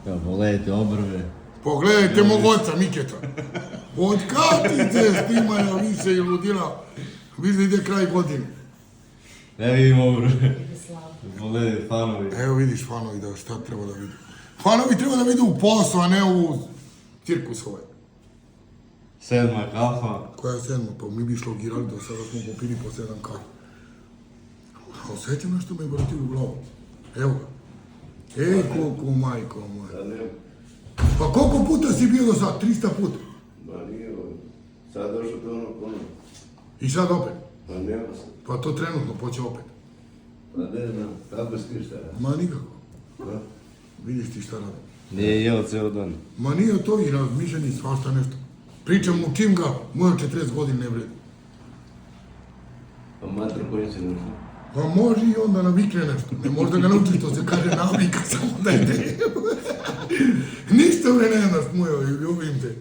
Evo, pogledajte obrve. Pogledajte mog oca, Miketa. Od kartice snimanja više i ludila. Viš da ide kraj godine. Ne vidim obrve. Pogledajte fanovi. Evo vidiš fanovi da šta treba da vidi. Fanovi treba da vidi u posao, a ne u cirkus ovaj. 7. kafa. Koja je 7? Pa mi bi šlogirali do sada smo popili po 7 kafa. A osjećam nešto me vrti u glavu. Evo ga. Ej, koliko majko moja. Pa koliko puta si bio do sad? 300 puta? Ma nije ovo. Sad došao do onog ponovno. I sad opet? Pa nema se. Pa to trenutno poće opet. Pa ne znam, kako si šta radi? Ma nikako. Da? Vidiš ti šta radi. Nije jeo ceo dan. Ma nije to i razmišljanje svašta nešto. Pričam mu čim ga, moja 40 godina ne vredi. Pa matra koji se našao. Pa može i onda navikne nešto. Ne možda ga nauči što se kaže navika, samo da ide. Ništa me ne nas, mujo, ljubim te.